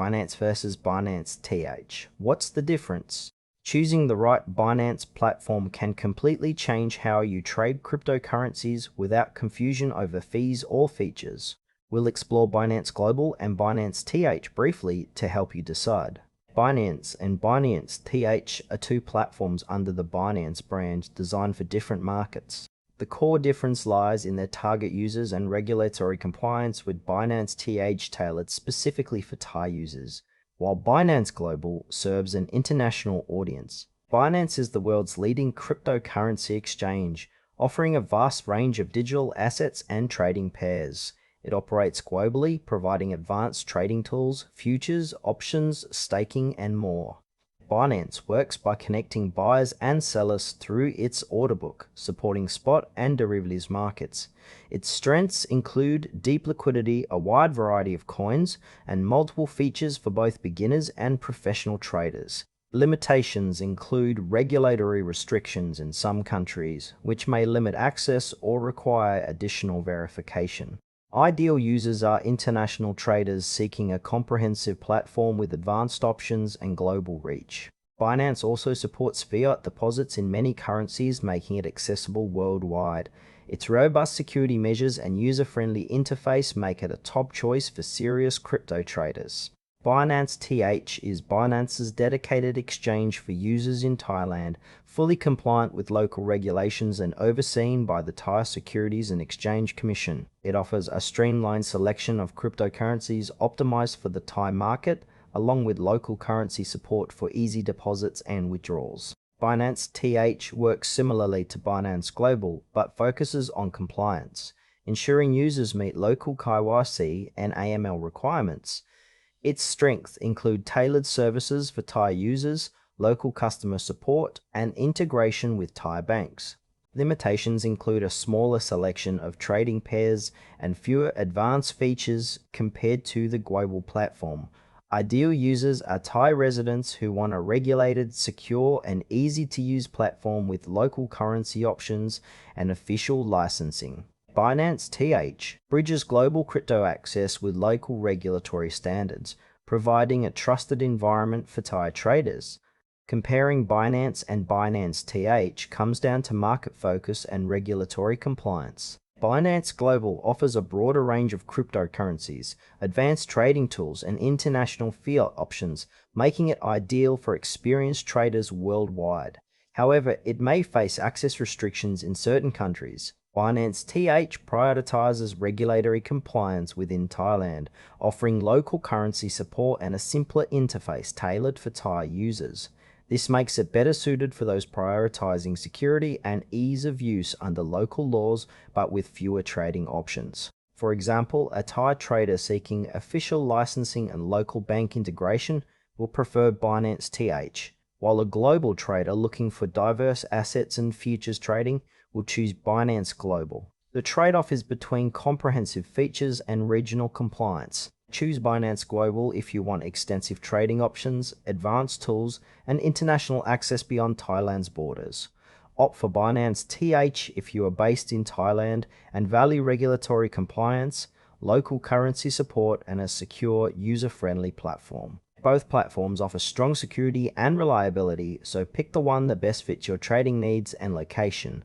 Binance versus Binance TH. What's the difference? Choosing the right Binance platform can completely change how you trade cryptocurrencies without confusion over fees or features. We'll explore Binance Global and Binance TH briefly to help you decide. Binance and Binance TH are two platforms under the Binance brand designed for different markets. The core difference lies in their target users and regulatory compliance, with Binance TH tailored specifically for Thai users, while Binance Global serves an international audience. Binance is the world's leading cryptocurrency exchange, offering a vast range of digital assets and trading pairs. It operates globally, providing advanced trading tools, futures, options, staking, and more. Binance works by connecting buyers and sellers through its order book, supporting spot and derivatives markets. Its strengths include deep liquidity, a wide variety of coins, and multiple features for both beginners and professional traders. Limitations include regulatory restrictions in some countries, which may limit access or require additional verification. Ideal users are international traders seeking a comprehensive platform with advanced options and global reach. Binance also supports fiat deposits in many currencies, making it accessible worldwide. Its robust security measures and user-friendly interface make it a top choice for serious crypto traders. Binance TH is Binance's dedicated exchange for users in Thailand, fully compliant with local regulations and overseen by the Thai Securities and Exchange Commission. It offers a streamlined selection of cryptocurrencies optimized for the Thai market, along with local currency support for easy deposits and withdrawals. Binance TH works similarly to Binance Global, but focuses on compliance, ensuring users meet local KYC and AML requirements. Its strengths include tailored services for Thai users, local customer support, and integration with Thai banks. Limitations include a smaller selection of trading pairs and fewer advanced features compared to the global platform. Ideal users are Thai residents who want a regulated, secure, and easy-to-use platform with local currency options and official licensing. Binance TH bridges global crypto access with local regulatory standards, providing a trusted environment for Thai traders. Comparing Binance and Binance TH comes down to market focus and regulatory compliance. Binance Global offers a broader range of cryptocurrencies, advanced trading tools, and international fiat options, making it ideal for experienced traders worldwide. However, it may face access restrictions in certain countries. Binance TH prioritizes regulatory compliance within Thailand, offering local currency support and a simpler interface tailored for Thai users. This makes it better suited for those prioritizing security and ease of use under local laws, but with fewer trading options. For example, a Thai trader seeking official licensing and local bank integration will prefer Binance TH, while a global trader looking for diverse assets and futures trading will choose Binance Global. The trade-off is between comprehensive features and regional compliance. Choose Binance Global if you want extensive trading options, advanced tools, and international access beyond Thailand's borders. Opt for Binance TH if you are based in Thailand and value regulatory compliance, local currency support, and a secure, user-friendly platform. Both platforms offer strong security and reliability, so pick the one that best fits your trading needs and location.